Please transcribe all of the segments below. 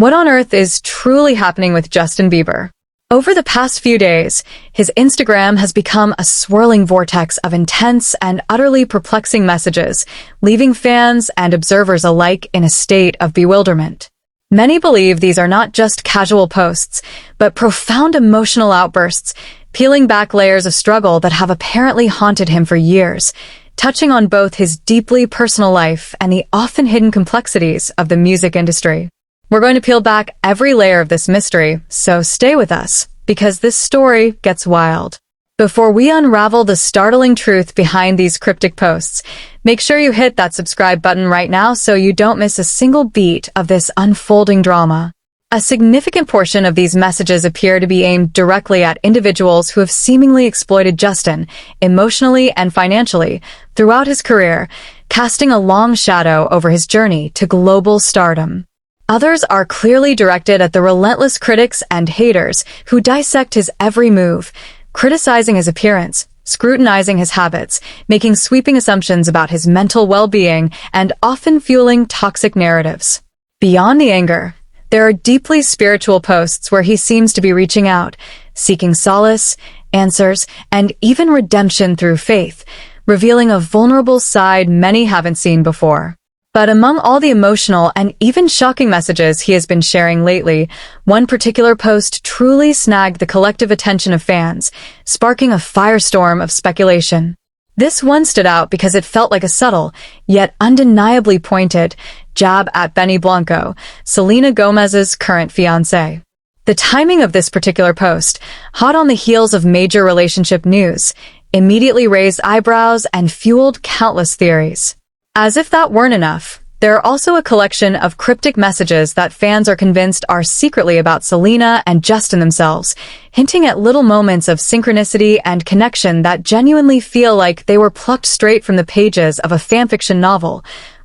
What on earth is truly happening with Justin Bieber? Over the past few days, his Instagram has become a swirling vortex of intense and utterly perplexing messages, leaving fans and observers alike in a state of bewilderment. Many believe these are not just casual posts, but profound emotional outbursts, peeling back layers of struggle that have apparently haunted him for years, touching on both his deeply personal life and the often hidden complexities of the music industry. We're going to peel back every layer of this mystery, so stay with us, because this story gets wild. Before we unravel the startling truth behind these cryptic posts, make sure you hit that subscribe button right now so you don't miss a single beat of this unfolding drama. A significant portion of these messages appear to be aimed directly at individuals who have seemingly exploited Justin, emotionally and financially, throughout his career, casting a long shadow over his journey to global stardom. Others are clearly directed at the relentless critics and haters who dissect his every move, criticizing his appearance, scrutinizing his habits, making sweeping assumptions about his mental well-being, and often fueling toxic narratives. Beyond the anger, there are deeply spiritual posts where he seems to be reaching out, seeking solace, answers, and even redemption through faith, revealing a vulnerable side many haven't seen before. But among all the emotional and even shocking messages he has been sharing lately, one particular post truly snagged the collective attention of fans, sparking a firestorm of speculation. This one stood out because it felt like a subtle, yet undeniably pointed, jab at Benny Blanco, Selena Gomez's current fiancé. The timing of this particular post, hot on the heels of major relationship news, immediately raised eyebrows and fueled countless theories. As if that weren't enough, there are also a collection of cryptic messages that fans are convinced are secretly about Selena and Justin themselves, hinting at little moments of synchronicity and connection that genuinely feel like they were plucked straight from the pages of a fanfiction novel,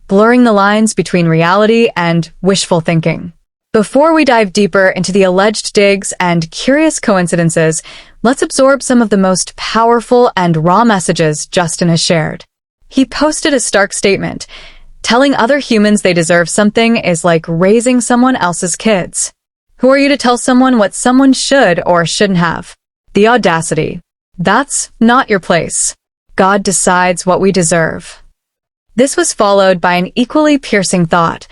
blurring the lines between reality and wishful thinking. Before we dive deeper into the alleged digs and curious coincidences, let's absorb some of the most powerful and raw messages Justin has shared. He posted a stark statement. Telling other humans they deserve something is like raising someone else's kids. Who are you to tell someone what someone should or shouldn't have? The audacity. That's not your place. God decides what we deserve. This was followed by an equally piercing thought.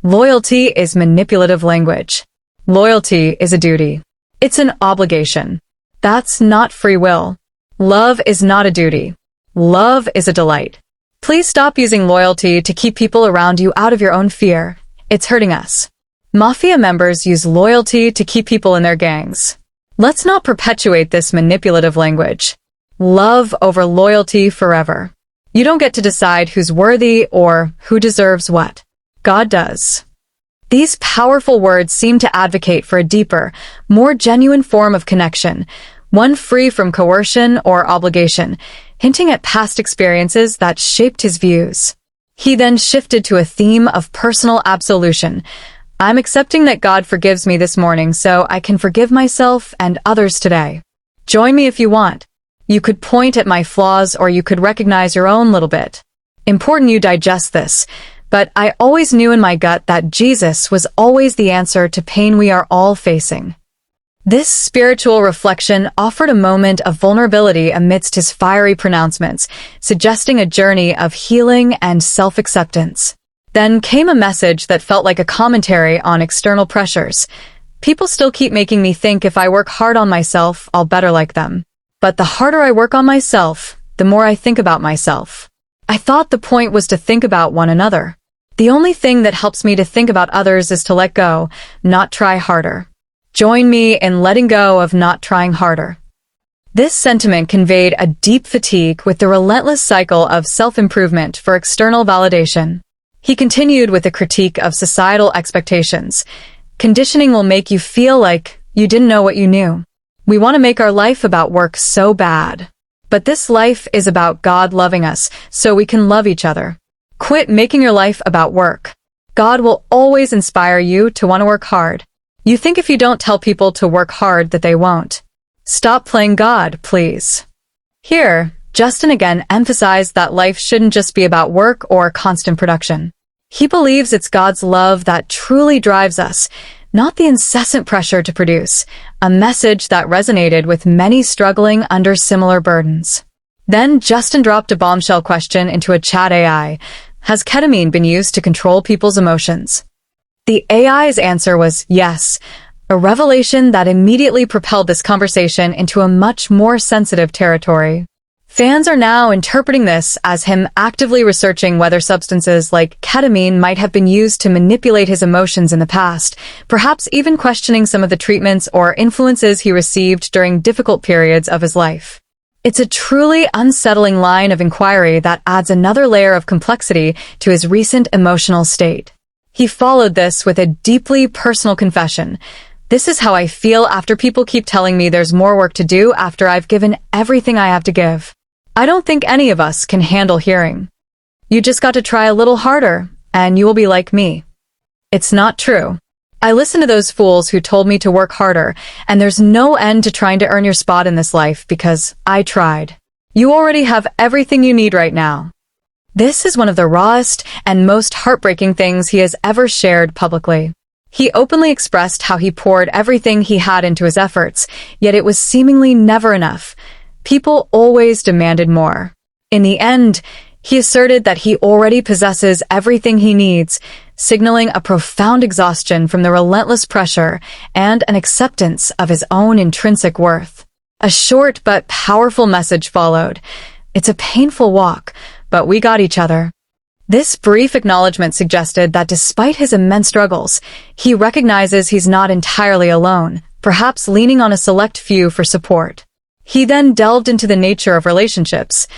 Loyalty is manipulative language. Loyalty is a duty. It's an obligation. That's not free will. Love is not a duty. Love is a delight. Please stop using loyalty to keep people around you out of your own fear. It's hurting us. Mafia members use loyalty to keep people in their gangs. Let's not perpetuate this manipulative language. Love over loyalty forever. You don't get to decide who's worthy or who deserves what. God does. These powerful words seem to advocate for a deeper, more genuine form of connection, one free from coercion or obligation, hinting at past experiences that shaped his views. He then shifted to a theme of personal absolution. I'm accepting that God forgives me this morning so I can forgive myself and others today. Join me if you want. You could point at my flaws or you could recognize your own little bit. Important you digest this, but I always knew in my gut that Jesus was always the answer to pain we are all facing. This spiritual reflection offered a moment of vulnerability amidst his fiery pronouncements, suggesting a journey of healing and self-acceptance. Then came a message that felt like a commentary on external pressures. People still keep making me think if I work hard on myself, I'll better like them. But the harder I work on myself, the more I think about myself. I thought the point was to think about one another. The only thing that helps me to think about others is to let go, not try harder. Join me in letting go of not trying harder. This sentiment conveyed a deep fatigue with the relentless cycle of self-improvement for external validation. He continued with a critique of societal expectations. Conditioning will make you feel like you didn't know what you knew. We want to make our life about work so bad. But this life is about God loving us so we can love each other. Quit making your life about work. God will always inspire you to want to work hard. You think if you don't tell people to work hard that they won't. Stop playing God, please. Here, Justin again emphasized that life shouldn't just be about work or constant production. He believes it's God's love that truly drives us, not the incessant pressure to produce, a message that resonated with many struggling under similar burdens. Then Justin dropped a bombshell question into a chat AI. Has ketamine been used to control people's emotions? The AI's answer was yes, a revelation that immediately propelled this conversation into a much more sensitive territory. Fans are now interpreting this as him actively researching whether substances like ketamine might have been used to manipulate his emotions in the past, perhaps even questioning some of the treatments or influences he received during difficult periods of his life. It's a truly unsettling line of inquiry that adds another layer of complexity to his recent emotional state. He followed this with a deeply personal confession. This is how I feel after people keep telling me there's more work to do after I've given everything I have to give. I don't think any of us can handle hearing. You just got to try a little harder, and you will be like me. It's not true. I listened to those fools who told me to work harder, and there's no end to trying to earn your spot in this life because I tried. You already have everything you need right now. This is one of the rawest and most heartbreaking things he has ever shared publicly. He openly expressed how he poured everything he had into his efforts, yet it was seemingly never enough. People always demanded more. In the end, he asserted that he already possesses everything he needs, signaling a profound exhaustion from the relentless pressure and an acceptance of his own intrinsic worth. A short but powerful message followed. It's a painful walk, but we got each other. This brief acknowledgement suggested that despite his immense struggles, he recognizes he's not entirely alone, perhaps leaning on a select few for support. He then delved into the nature of relationships.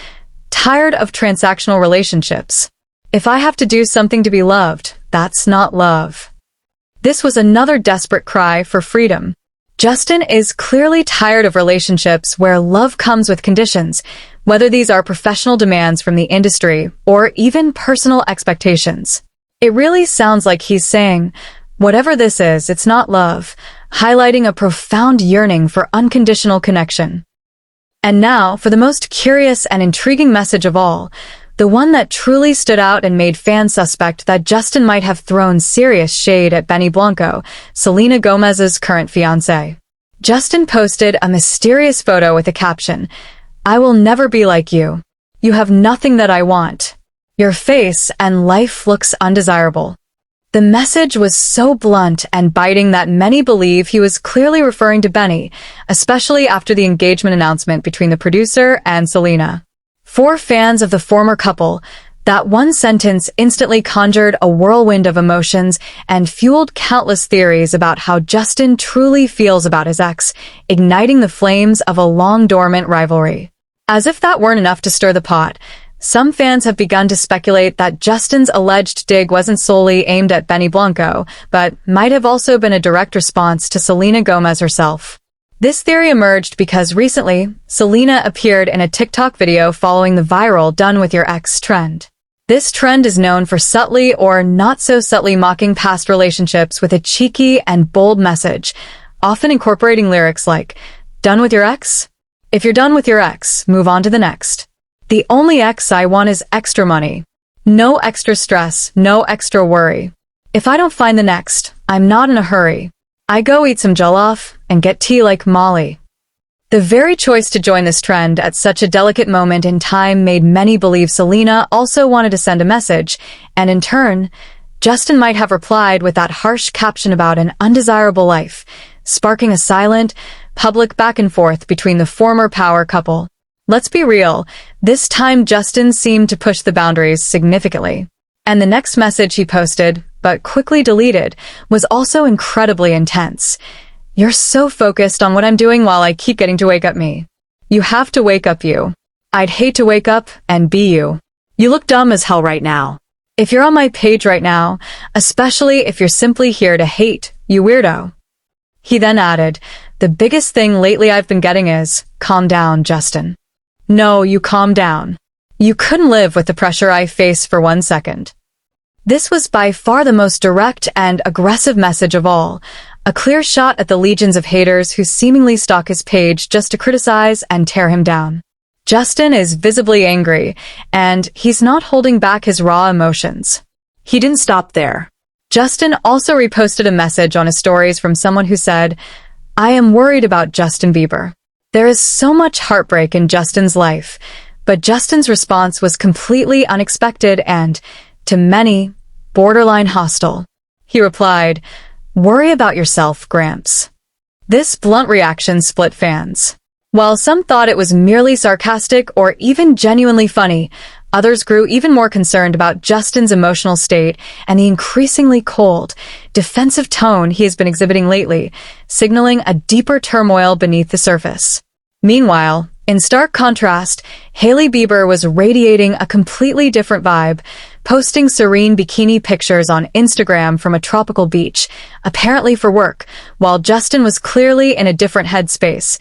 Tired of transactional relationships. If I have to do something to be loved, that's not love. This was another desperate cry for freedom. Justin is clearly tired of relationships where love comes with conditions, whether these are professional demands from the industry or even personal expectations. It really sounds like he's saying, whatever this is, it's not love, highlighting a profound yearning for unconditional connection. And now, for the most curious and intriguing message of all, the one that truly stood out and made fans suspect that Justin might have thrown serious shade at Benny Blanco, Selena Gomez's current fiancé. Justin posted a mysterious photo with a caption, "I will never be like you. You have nothing that I want. Your face and life looks undesirable." The message was so blunt and biting that many believe he was clearly referring to Benny, especially after the engagement announcement between the producer and Selena. For fans of the former couple, that one sentence instantly conjured a whirlwind of emotions and fueled countless theories about how Justin truly feels about his ex, igniting the flames of a long-dormant rivalry. As if that weren't enough to stir the pot, some fans have begun to speculate that Justin's alleged dig wasn't solely aimed at Benny Blanco, but might have also been a direct response to Selena Gomez herself. This theory emerged because recently, Selena appeared in a TikTok video following the viral "Done With Your Ex" trend. This trend is known for subtly or not so subtly mocking past relationships with a cheeky and bold message, often incorporating lyrics like, "Done with your ex? If you're done with your ex, move on to the next. The only ex I want is extra money. No extra stress, no extra worry. If I don't find the next, I'm not in a hurry. I go eat some jollof and get tea like Molly." The very choice to join this trend at such a delicate moment in time made many believe Selena also wanted to send a message, and in turn, Justin might have replied with that harsh caption about an undesirable life, sparking a silent, public back and forth between the former power couple. Let's be real, this time Justin seemed to push the boundaries significantly. And the next message he posted, but quickly deleted, was also incredibly intense. "You're so focused on what I'm doing while I keep getting to wake up me. You have to wake up you. I'd hate to wake up and be you. You look dumb as hell right now. If you're on my page right now, especially if you're simply here to hate, you weirdo." He then added, "The biggest thing lately I've been getting is, calm down, Justin. No, you calm down. You couldn't live with the pressure I face for 1 second." This was by far the most direct and aggressive message of all, a clear shot at the legions of haters who seemingly stalk his page just to criticize and tear him down. Justin is visibly angry, and he's not holding back his raw emotions. He didn't stop there. Justin also reposted a message on his stories from someone who said, "I am worried about Justin Bieber. There is so much heartbreak in Justin's life," but Justin's response was completely unexpected and, to many, borderline hostile. He replied, "Worry about yourself, Gramps." This blunt reaction split fans. While some thought it was merely sarcastic or even genuinely funny, others grew even more concerned about Justin's emotional state and the increasingly cold, defensive tone he has been exhibiting lately, signaling a deeper turmoil beneath the surface. Meanwhile, in stark contrast, Hailey Bieber was radiating a completely different vibe, posting serene bikini pictures on Instagram from a tropical beach, apparently for work, while Justin was clearly in a different headspace,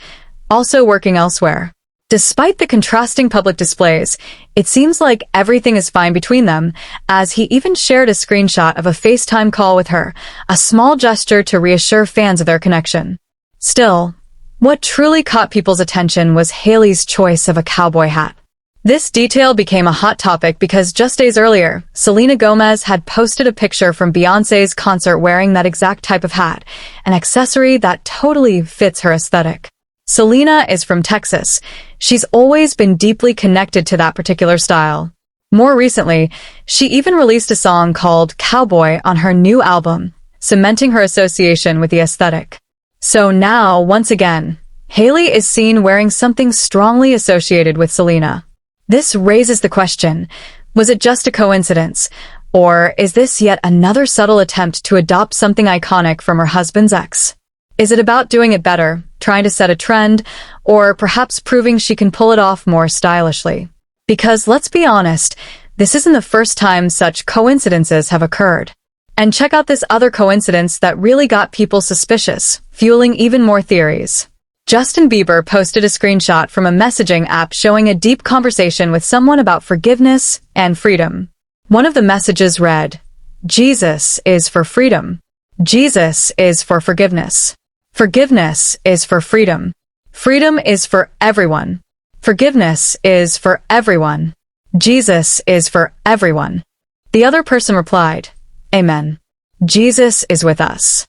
also working elsewhere. Despite the contrasting public displays, it seems like everything is fine between them, as he even shared a screenshot of a FaceTime call with her, a small gesture to reassure fans of their connection. Still, what truly caught people's attention was Hailey's choice of a cowboy hat. This detail became a hot topic because just days earlier, Selena Gomez had posted a picture from Beyoncé's concert wearing that exact type of hat, an accessory that totally fits her aesthetic. Selena is from Texas. She's always been deeply connected to that particular style. More recently, she even released a song called Cowboy on her new album, cementing her association with the aesthetic. So now, once again, Hailey is seen wearing something strongly associated with Selena. This raises the question, was it just a coincidence, or is this yet another subtle attempt to adopt something iconic from her husband's ex? Is it about doing it better, trying to set a trend, or perhaps proving she can pull it off more stylishly? Because let's be honest, this isn't the first time such coincidences have occurred. And check out this other coincidence that really got people suspicious, fueling even more theories. Justin Bieber posted a screenshot from a messaging app showing a deep conversation with someone about forgiveness and freedom. One of the messages read, "Jesus is for freedom. Jesus is for forgiveness. Forgiveness is for freedom. Freedom is for everyone. Forgiveness is for everyone. Jesus is for everyone." The other person replied, "Amen. Jesus is with us."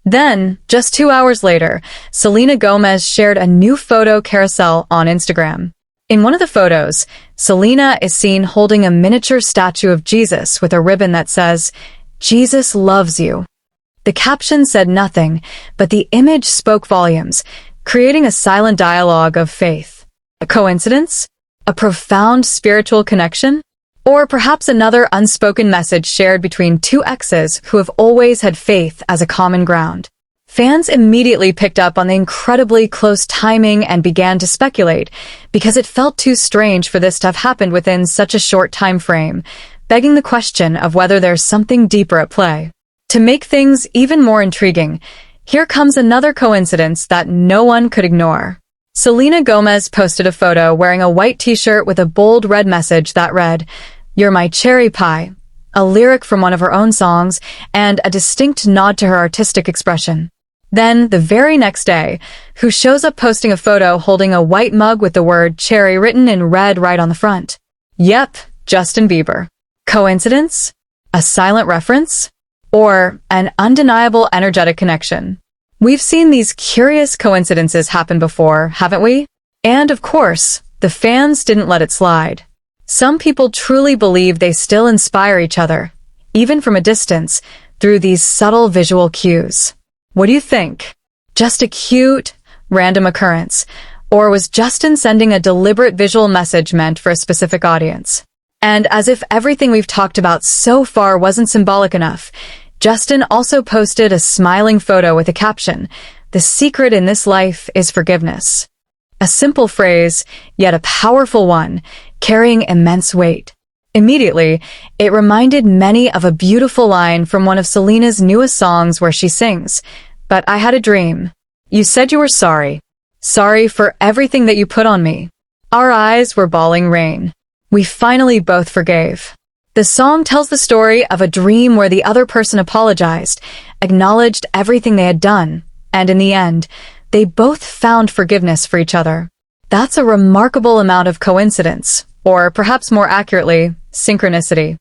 Then, just 2 hours later, Selena Gomez shared a new photo carousel on Instagram. In one of the photos, Selena is seen holding a miniature statue of Jesus with a ribbon that says, "Jesus loves you." The caption said nothing, but the image spoke volumes, creating a silent dialogue of faith. A coincidence? A profound spiritual connection? Or perhaps another unspoken message shared between two exes who have always had faith as a common ground? Fans immediately picked up on the incredibly close timing and began to speculate, because it felt too strange for this to have happened within such a short time frame, begging the question of whether there's something deeper at play. To make things even more intriguing, here comes another coincidence that no one could ignore. Selena Gomez posted a photo wearing a white t-shirt with a bold red message that read, "You're my cherry pie," a lyric from one of her own songs and a distinct nod to her artistic expression. Then, the very next day, who shows up posting a photo holding a white mug with the word cherry written in red right on the front? Yep, Justin Bieber. Coincidence? A silent reference? Or an undeniable energetic connection? We've seen these curious coincidences happen before, haven't we? And of course, the fans didn't let it slide. Some people truly believe they still inspire each other, even from a distance, through these subtle visual cues. What do you think? Just a cute, random occurrence? Or was Justin sending a deliberate visual message meant for a specific audience? And as if everything we've talked about so far wasn't symbolic enough, Justin also posted a smiling photo with a caption, "The secret in this life is forgiveness." A simple phrase, yet a powerful one, carrying immense weight. Immediately, it reminded many of a beautiful line from one of Selena's newest songs where she sings, "But I had a dream. You said you were sorry. Sorry for everything that you put on me." Our eyes were bawling rain. We finally both forgave. The song tells the story of a dream where the other person apologized, acknowledged everything they had done, and in the end, they both found forgiveness for each other. That's a remarkable amount of coincidence, or perhaps more accurately, synchronicity.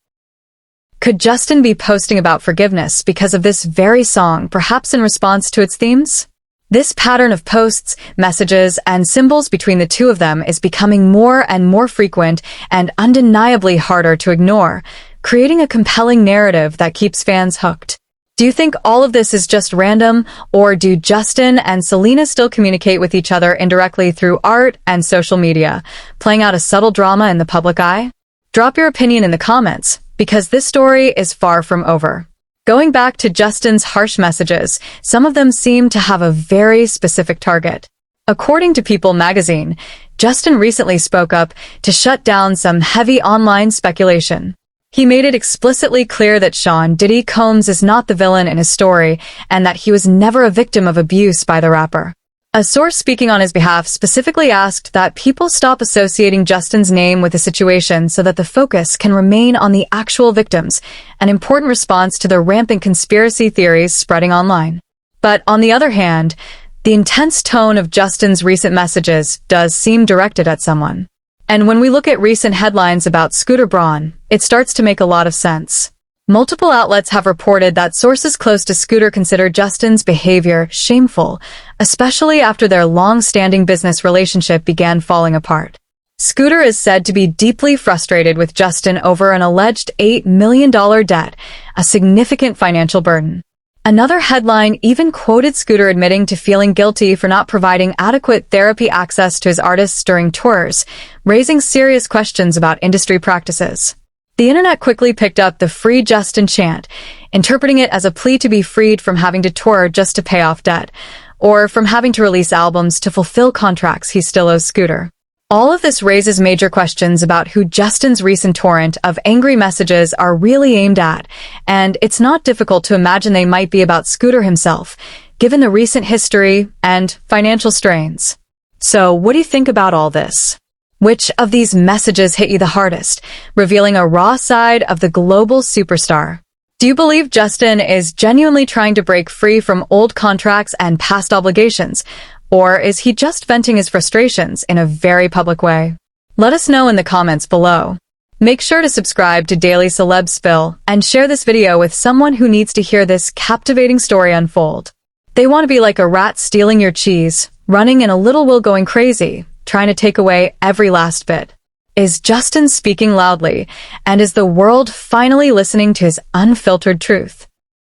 Could Justin be posting about forgiveness because of this very song, perhaps in response to its themes? This pattern of posts, messages, and symbols between the two of them is becoming more and more frequent and undeniably harder to ignore, creating a compelling narrative that keeps fans hooked. Do you think all of this is just random, or do Justin and Selena still communicate with each other indirectly through art and social media, playing out a subtle drama in the public eye? Drop your opinion in the comments, because this story is far from over. Going back to Justin's harsh messages, some of them seem to have a very specific target. According to People magazine, Justin recently spoke up to shut down some heavy online speculation. He made it explicitly clear that Sean Diddy Combs is not the villain in his story and that he was never a victim of abuse by the rapper. A source speaking on his behalf specifically asked that people stop associating Justin's name with the situation so that the focus can remain on the actual victims, an important response to the rampant conspiracy theories spreading online. But on the other hand, the intense tone of Justin's recent messages does seem directed at someone. And when we look at recent headlines about Scooter Braun, it starts to make a lot of sense. Multiple outlets have reported that sources close to Scooter consider Justin's behavior shameful, especially after their long-standing business relationship began falling apart. Scooter is said to be deeply frustrated with Justin over an alleged $8 million debt, a significant financial burden. Another headline even quoted Scooter admitting to feeling guilty for not providing adequate therapy access to his artists during tours, raising serious questions about industry practices. The internet quickly picked up the Free Justin chant, interpreting it as a plea to be freed from having to tour just to pay off debt, or from having to release albums to fulfill contracts he still owes Scooter. All of this raises major questions about who Justin's recent torrent of angry messages are really aimed at, and it's not difficult to imagine they might be about Scooter himself, given the recent history and financial strains. So, what do you think about all this? Which of these messages hit you the hardest, revealing a raw side of the global superstar? Do you believe Justin is genuinely trying to break free from old contracts and past obligations, or is he just venting his frustrations in a very public way? Let us know in the comments below. Make sure to subscribe to Daily Celeb Spill and share this video with someone who needs to hear this captivating story unfold. They want to be like a rat stealing your cheese, running and a little will going crazy, trying to take away every last bit. Is Justin speaking loudly, and is the world finally listening to his unfiltered truth?